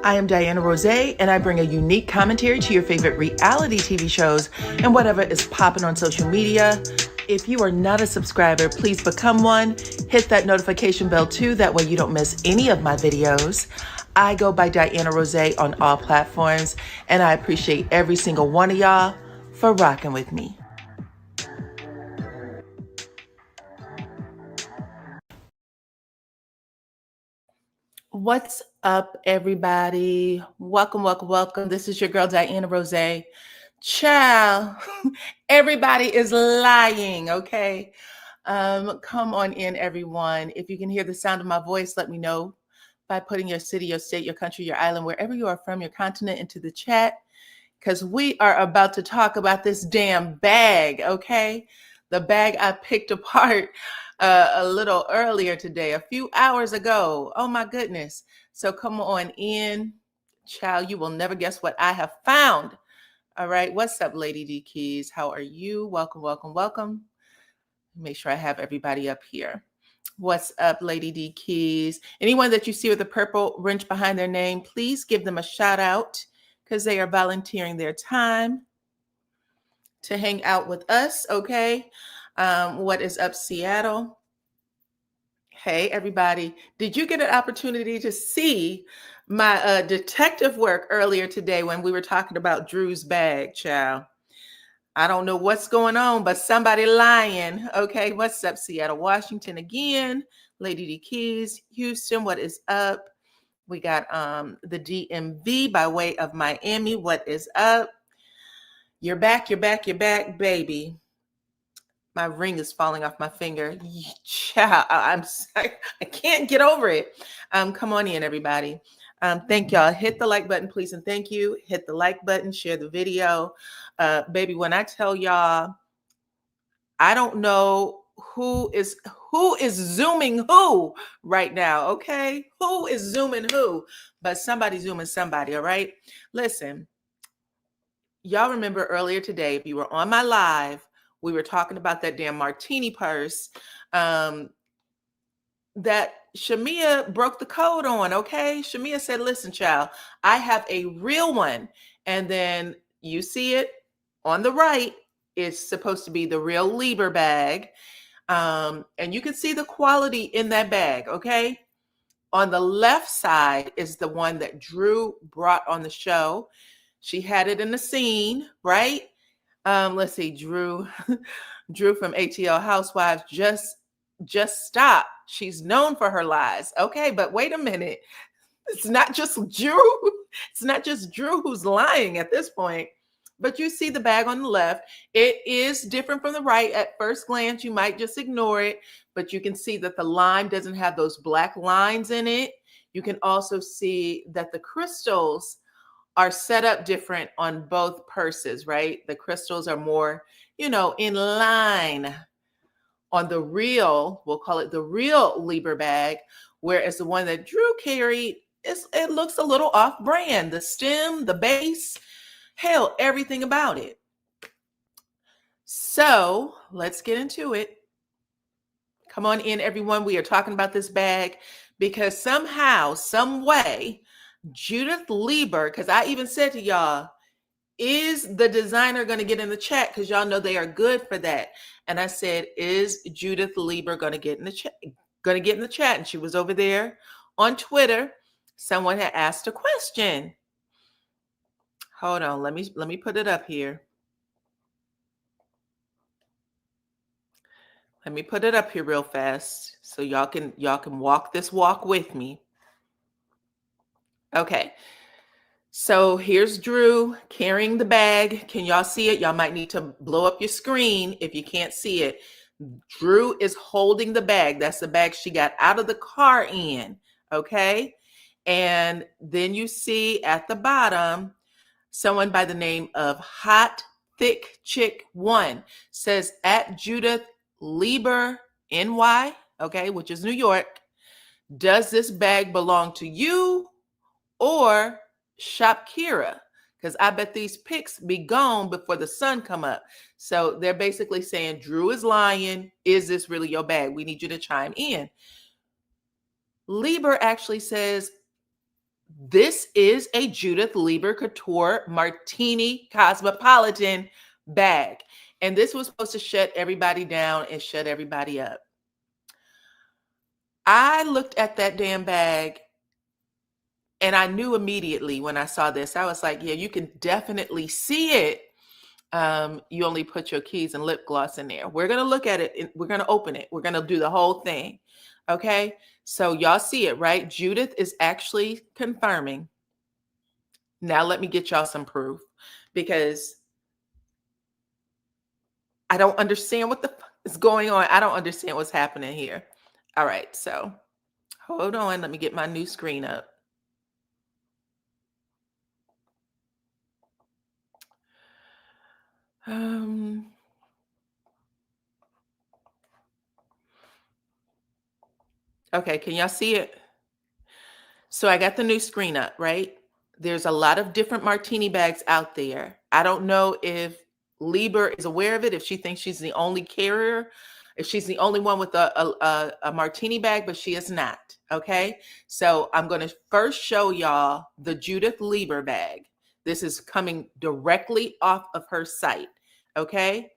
I am DYANAROZAY, and I bring a unique commentary to your favorite reality TV shows and whatever is popping on social media. If you are not a subscriber, please become one. Hit that notification bell too, that way you don't miss any of my videos. I go by DYANAROZAY on all platforms, and I appreciate every single one of y'all for rocking with me. What's up, everybody? Welcome, welcome, welcome. This is your girl, DYANAROZAY. Child, everybody is lying, okay? Come on in, everyone. If you can hear the sound of my voice, let me know by putting your city, your state, your country, your island, wherever you are from, your continent, into the chat, because we are about to talk about this damn bag, okay? The bag I picked apart a little earlier today, a few hours ago. Oh my goodness. So come on in, child. You will never guess what I have found. All right. What's up, Lady D Keys? How are you? Welcome, welcome, welcome. Make sure I have everybody up here. What's up, Lady D Keys? Anyone that you see with a purple wrench behind their name, please give them a shout out because they are volunteering their time to hang out with us. Okay. What is up, Seattle? Hey, everybody. Did you get an opportunity to see my detective work earlier today when we were talking about Drew's bag, child? I don't know what's going on, but somebody lying. Okay, what's up, Seattle, Washington again? Lady D Keys, Houston, what is up? We got the DMV by way of Miami. What is up? You're back, you're back, you're back, baby. My ring is falling off my finger. Child, I can't get over it. Come on in, everybody. Thank y'all. Hit the like button, please, and thank you. Hit the like button, share the video. Baby, when I tell y'all, I don't know who is zooming who right now, okay? Who is zooming who? But somebody's zooming somebody, all right? Listen, y'all remember earlier today, if you were on my live, we were talking about that damn Martini purse that Shamia broke the code on, okay? Shamia said, listen, child, I have a real one. And then you see it on the right. It's supposed to be the real Lieber bag. And you can see the quality in that bag, okay? On the left side is the one that Drew brought on the show. She had it in the scene, right? Let's see, Drew from ATL Housewives just stop. She's known for her lies. Okay, but wait a minute. It's not just Drew. It's not just Drew who's lying at this point. But you see the bag on the left. It is different from the right. At first glance, you might just ignore it, but you can see that the lime doesn't have those black lines in it. You can also see that the crystals are set up different on both purses, right? The crystals are more, in line on the real, we'll call it the real Lieber bag, whereas the one that Drew carried, it looks a little off brand. The stem, the base, hell, everything about it. So let's get into it. Come on in, everyone. We are talking about this bag because somehow, some way, Judith Lieber, because I even said to y'all, is the designer going to get in the chat? Because y'all know they are good for that. And I said, is Judith Lieber going to get in the chat? And she was over there on Twitter. Someone had asked a question. Hold on, let me put it up here. Let me put it up here real fast so y'all can walk this walk with me. Okay. So here's Drew carrying the bag. Can y'all see it? Y'all might need to blow up your screen if you can't see it. Drew is holding the bag. That's the bag she got out of the car in, okay? And then you see at the bottom, someone by the name of Hot Thick Chick 1 says, at Judith Lieber NY, okay, which is New York, does this bag belong to you or Shop Kira? Because I bet these pics be gone before the sun come up. So they're basically saying, Drew is lying. Is this really your bag? We need you to chime in. Lieber actually says This is a Judith Lieber Couture Martini Cosmopolitan bag. And this was supposed to shut everybody down and shut everybody up. I looked at that damn bag and I knew immediately when I saw this, I was like, yeah, you can definitely see it. You only put your keys and lip gloss in there. We're going to look at it. We're going to open it. We're going to do the whole thing. Okay. So y'all see it, right? Judith is actually confirming. Now let me get y'all some proof, because I don't understand what the fuck is going on. I don't understand what's happening here. All right. So hold on. Let me get my new screen up. Okay, can y'all see it? So I got the new screen up, right? There's a lot of different Martini bags out there. I don't know if Lieber is aware of it, if she thinks she's the only carrier, if she's the only one with a Martini bag, but she is not, okay? So I'm going to first show y'all the Judith Lieber bag. This is coming directly off of her site, okay?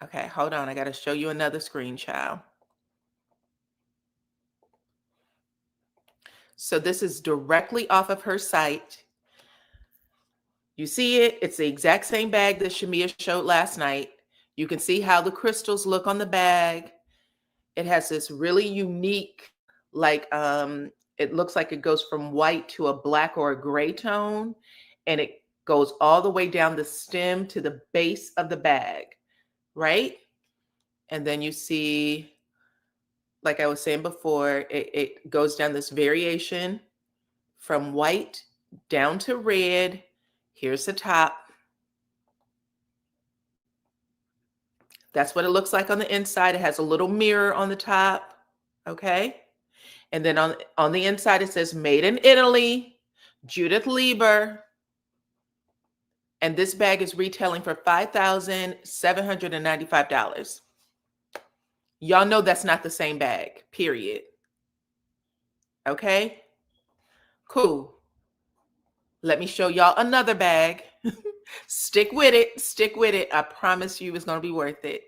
Okay, hold on. I got to show you another screen, child. So this is directly off of her site. You see it? It's the exact same bag that Shamia showed last night. You can see how the crystals look on the bag. It has this really unique, like, it looks like it goes from white to a black or a gray tone, and it goes all the way down the stem to the base of the bag, right? And then you see, like I was saying before, it goes down this variation from white down to red. Here's the top. That's what it looks like on the inside. It has a little mirror on the top, okay? And then on the inside, it says made in Italy, Judith Lieber. And this bag is retailing for $5,795. Y'all know that's not the same bag, period. Okay? Cool. Let me show y'all another bag. Stick with it. Stick with it. I promise you it's going to be worth it.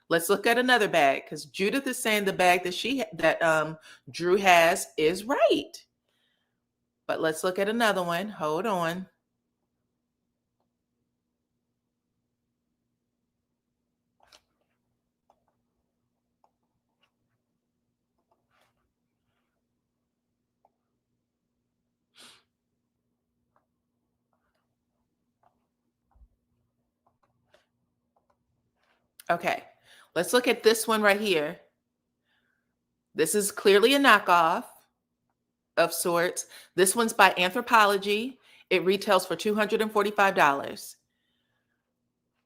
Let's look at another bag, because Judith is saying the bag that Drew has is right. But let's look at another one. Hold on. Okay, let's look at this one right here. This is clearly a knockoff of sorts. This one's by Anthropology. It retails for $245.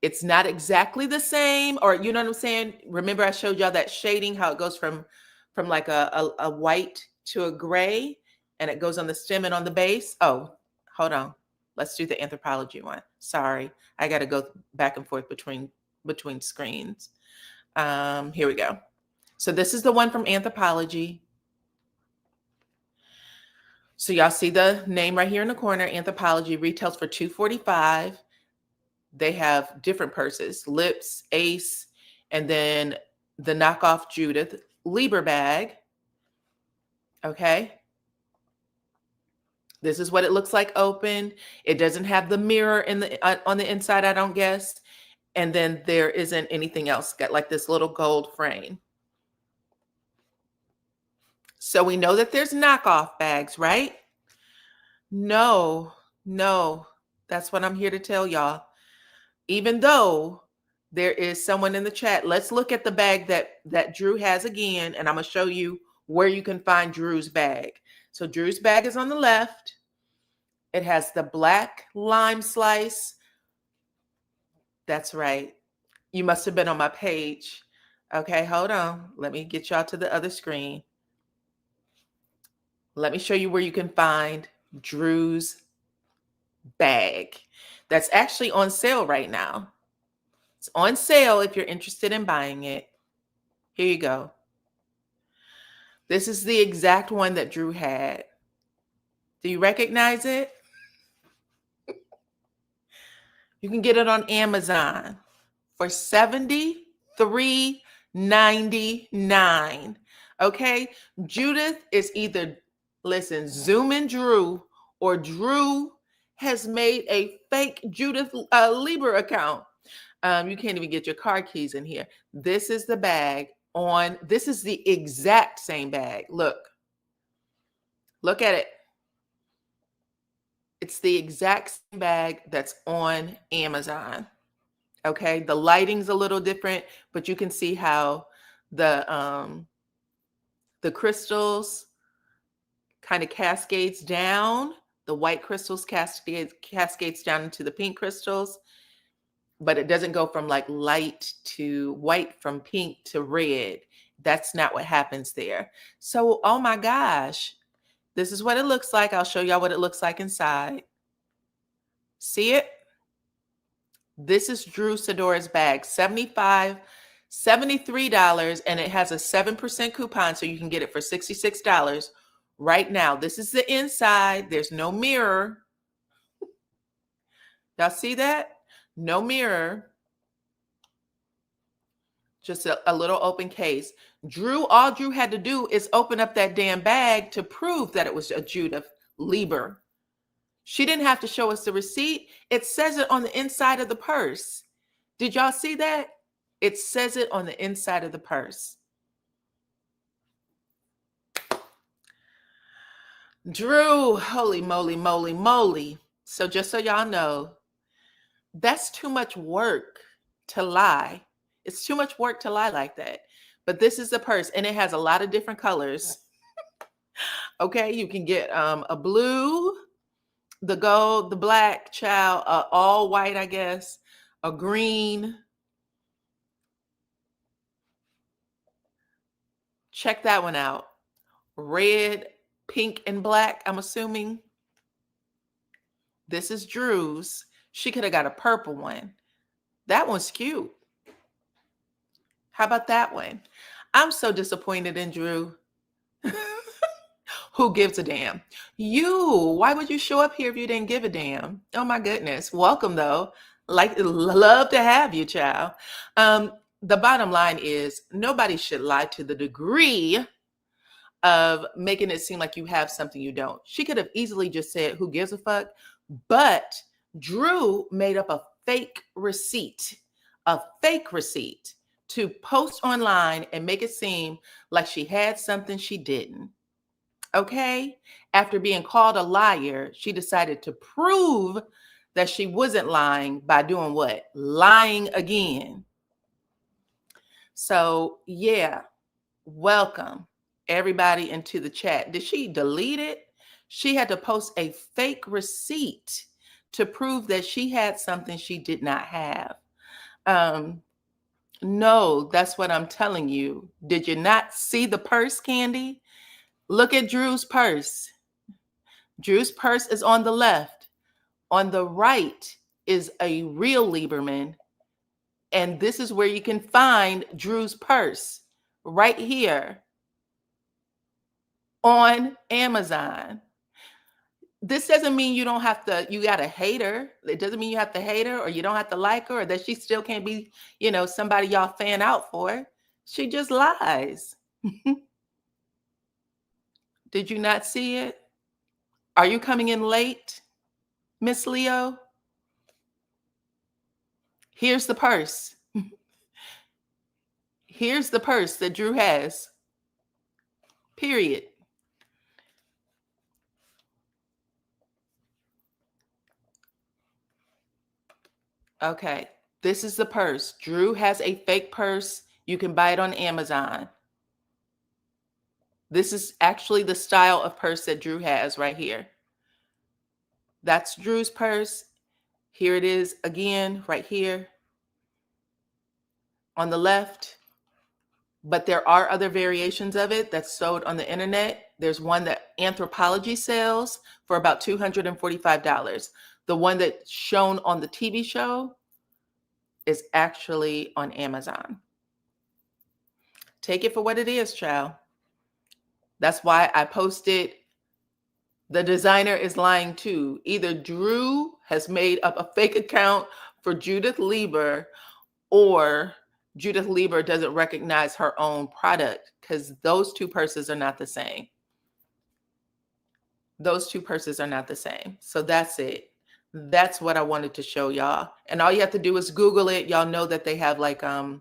It's not exactly the same, or you know what I'm saying? Remember I showed y'all that shading, how it goes from like a white to a gray, and it goes on the stem and on the base. Oh, hold on. Let's do the Anthropology one. Sorry, I got to go back and forth between screens. Here we go. So this is the one from Anthropology. So y'all see the name right here in the corner. Anthropology retails for $245. They have different purses, Lips, Ace, and then the knockoff Judith Lieber bag. Okay. This is what it looks like open. It doesn't have the mirror in the on the inside, I don't guess. And then there isn't anything else. Got like this little gold frame. So we know that there's knockoff bags, right? No. That's what I'm here to tell y'all. Even though there is someone in the chat, let's look at the bag that Drew has again, and I'm going to show you where you can find Drew's bag. So Drew's bag is on the left. It has the black lime slice. That's right. You must have been on my page. Okay, hold on. Let me get y'all to the other screen. Let me show you where you can find Drew's bag. That's actually on sale right now. It's on sale if you're interested in buying it. Here you go. This is the exact one that Drew had. Do you recognize it? You can get it on Amazon for $73.99. Okay? Judith is either, listen, Zoom in Drew, or Drew has made a fake Judith Lieber account. You can't even get your car keys in here. This is the bag on, this is the exact same bag. Look at it. It's the exact same bag that's on Amazon. Okay, the lighting's a little different, but you can see how the crystals kind of cascades down. The white crystals cascades down into the pink crystals, but it doesn't go from like light to white, from pink to red. That's not what happens there. So, oh my gosh, this is what it looks like. I'll show y'all what it looks like inside. See it? This is Drew Sidora's bag, $73, and it has a 7% coupon, so you can get it for $66 right now. This is the inside. There's no mirror. Y'all see that? No mirror. Just a little open case. All Drew had to do is open up that damn bag to prove that it was a Judith Lieber. She didn't have to show us the receipt. It says it on the inside of the purse. Did y'all see that? It says it on the inside of the purse. Drew, holy moly, moly, moly. So just so y'all know, that's too much work to lie. It's too much work to lie like that. But this is the purse, and it has a lot of different colors. Okay, you can get a blue, the gold, the black, child, all white, I guess, a green. Check that one out. Red, pink, and black, I'm assuming. This is Drew's. She could have got a purple one. That one's cute. How about that one? I'm so disappointed in Drew. Who gives a damn? You. Why would you show up here if you didn't give a damn? Oh my goodness. Welcome though. Love to have you, child. The bottom line is nobody should lie to the degree of making it seem like you have something you don't. She could have easily just said, who gives a fuck? But Drew made up a fake receipt to post online and make it seem like she had something she didn't. Okay? After being called a liar, she decided to prove that she wasn't lying by doing what? Lying again. So, yeah, welcome everybody into the chat. Did she delete it? She had to post a fake receipt to prove that she had something she did not have. No, that's what I'm telling you. Did you not see the purse, Candy? Look at Drew's purse. Drew's purse is on the left. On the right is a real Lieberman. And this is where you can find Drew's purse, right here on Amazon. This doesn't mean you got to hate her. It doesn't mean you have to hate her, or you don't have to like her, or that she still can't be, somebody y'all fan out for. She just lies. Did you not see it? Are you coming in late, Miss Leo? Here's the purse. Here's the purse that Drew has. Period. Okay, this is the purse. Drew has a fake purse. You can buy it on Amazon. This is actually the style of purse that Drew has right here. That's Drew's purse. Here it is again, right here on the left. But there are other variations of it that's sold on the internet. There's one that Anthropology sells for about $245. The one that's shown on the TV show is actually on Amazon. Take it for what it is, child. That's why I posted the designer is lying too. Either Drew has made up a fake account for Judith Lieber, or Judith Lieber doesn't recognize her own product, because those two purses are not the same. Those two purses are not the same. So that's it. That's what I wanted to show y'all. And all you have to do is Google it. Y'all know that they have like a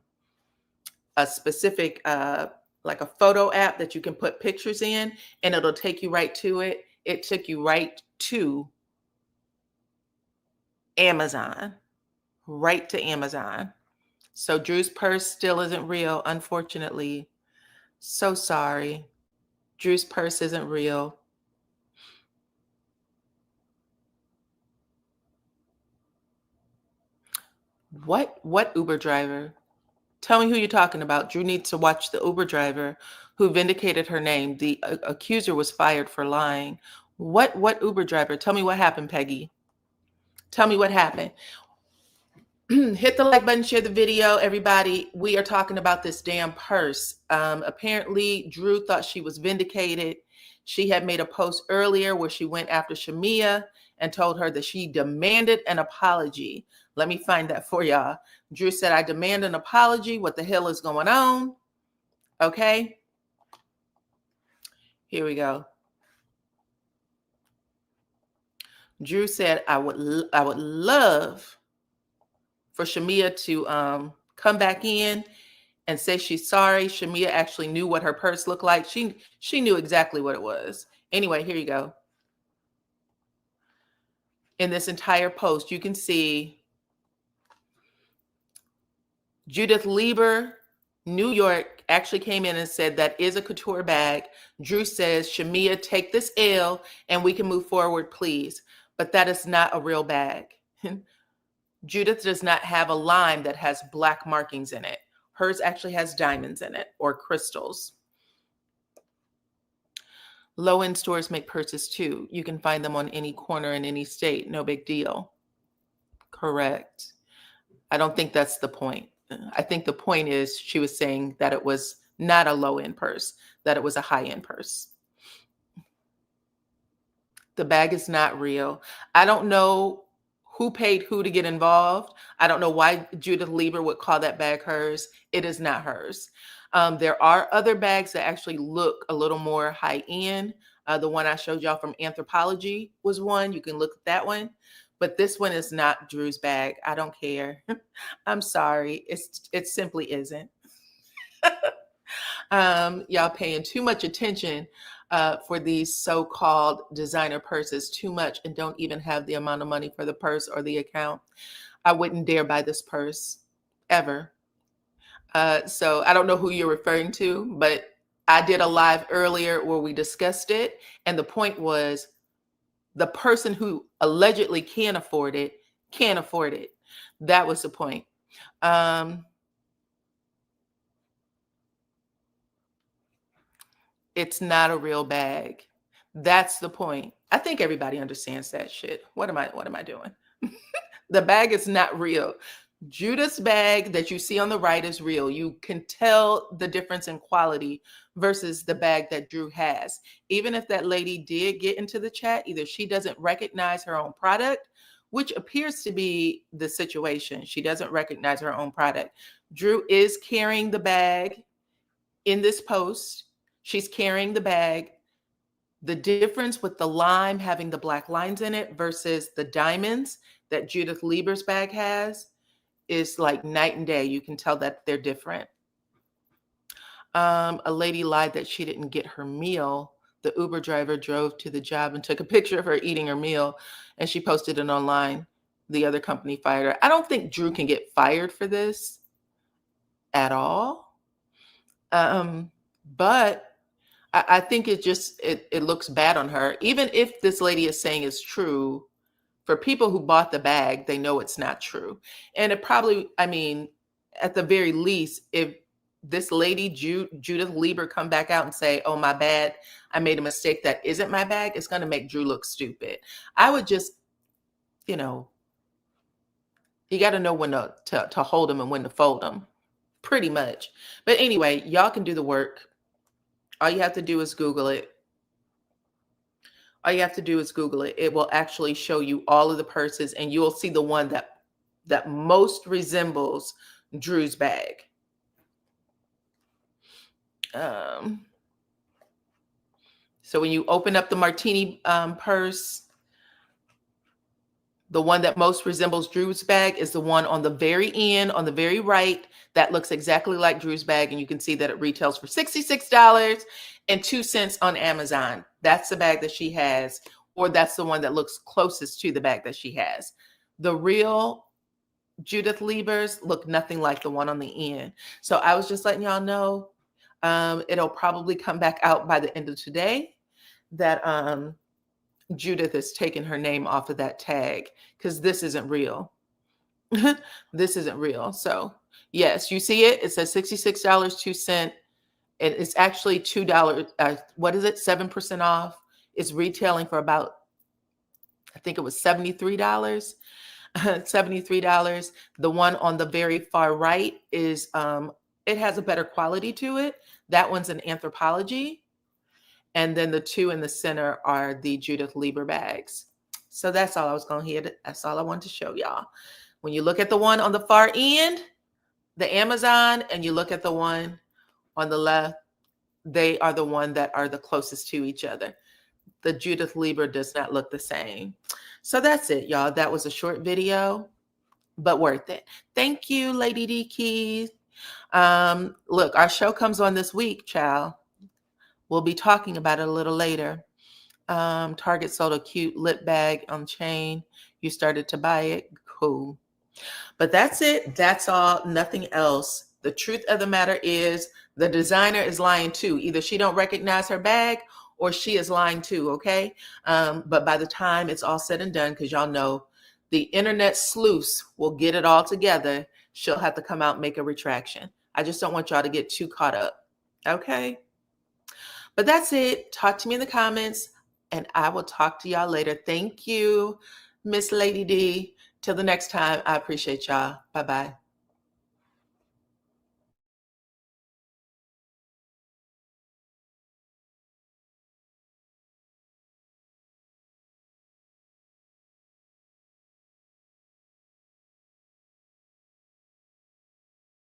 specific like a photo app that you can put pictures in, and it'll take you right to it. It took you right to Amazon. Right to Amazon. So Drew's purse still isn't real, unfortunately. So sorry. Drew's purse isn't real. What Uber driver? Tell me who you're talking about. Drew needs to watch the Uber driver who vindicated her name. The accuser was fired for lying. What Uber driver? Tell me what happened, Peggy. Tell me what happened. Hit the like button, share the video, everybody. We are talking about this damn purse. Apparently, Drew thought she was vindicated. She had made a post earlier where she went after Shamia and told her that she demanded an apology. Let me find that for y'all. Drew said, I demand an apology. What the hell is going on? Okay. Here we go. Drew said, I would love for Shamia to come back in and say she's sorry. Shamia actually knew what her purse looked like. She knew exactly what it was. Anyway, here you go. In this entire post, you can see Judith Lieber, New York, actually came in and said that is a couture bag. Drew says, Shamia, take this L and we can move forward, please. But that is not a real bag. Judith does not have a line that has black markings in it. Hers actually has diamonds in it, or crystals. Low-end stores make purses too. You can find them on any corner in any state. No big deal. Correct. I don't think that's the point. I think the point is she was saying that it was not a low-end purse, that it was a high-end purse. The bag is not real. I don't know who paid who to get involved. I don't know why Judith Lieber would call that bag hers. It is not hers. There are other bags that actually look a little more high-end. The one I showed y'all from Anthropology was one. You can look at that one. But this one is not Drew's bag. I don't care. I'm sorry. It simply isn't. Y'all paying too much attention for these so-called designer purses, too much, and don't even have the amount of money for the purse or the account. I wouldn't dare buy this purse ever. So I don't know who you're referring to, but I did a live earlier where we discussed it. And the point was the person who allegedly can't afford it, can't afford it. That was the point. It's not a real bag. That's the point. I think everybody understands that shit. What am I doing? The bag is not real. Judith's bag that you see on the right is real. You can tell the difference in quality versus the bag that Drew has. Even if that lady did get into the chat, either she doesn't recognize her own product, which appears to be the situation. She doesn't recognize her own product. Drew is carrying the bag in this post. She's carrying the bag. The difference with the lime having the black lines in it versus the diamonds that Judith Lieber's bag has is like night and day. You can tell that they're different. A lady lied that she didn't get her meal. The Uber driver drove to the job and took a picture of her eating her meal, and she posted it online. The other company fired her. I don't think Drew can get fired for this at all. But I think it looks bad on her. Even if this lady is saying it's true, for people who bought the bag, they know it's not true. And it probably, I mean, at the very least, if this lady, Judith Lieber, come back out and say, oh, my bad, I made a mistake, that isn't my bag, it's going to make Drew look stupid. I would just, you know, you got to know when to hold them and when to fold them, pretty much. But anyway, y'all can do the work. All you have to do is Google it. All you have to do is Google it. It will actually show you all of the purses, and you will see the one that most resembles Drew's bag. So when you open up the Martini purse, the one that most resembles Drew's bag is the one on the very end, on the very right, that looks exactly like Drew's bag. And you can see that it retails for $66.02 on Amazon. That's the bag that she has, or that's the one that looks closest to the bag that she has. The real Judith Liebers look nothing like the one on the end. So I was just letting y'all know, it'll probably come back out by the end of today that Judith has taken her name off of that tag, because this isn't real. This isn't real. So yes, you see it. It says $66.02. It's actually $2. What is it? 7% off. It's retailing for about, I think it was $73. $73. The one on the very far right is, it has a better quality to it. That one's an Anthropologie. And then the two in the center are the Judith Lieber bags. So that's all I was going to hit. That's all I wanted to show y'all. When you look at the one on the far end, the Amazon, and you look at the one on the left, they are the one that are the closest to each other. The Judith Lieber does not look the same. So that's it, y'all. That was a short video, but worth it. Thank you, Lady D Keys. Look, our show comes on this week, child. We'll be talking about it a little later. Target sold a cute lip bag on chain. You started to buy it. Cool. But that's it. That's all. Nothing else. The truth of the matter is the designer is lying too. Either she don't recognize her bag or she is lying too, okay? But by the time it's all said and done, because y'all know the internet sleuths will get it all together, she'll have to come out and make a retraction. I just don't want y'all to get too caught up, okay? But that's it. Talk to me in the comments, and I will talk to y'all later. Thank you, Miss Lady D. Till the next time, I appreciate y'all. Bye-bye.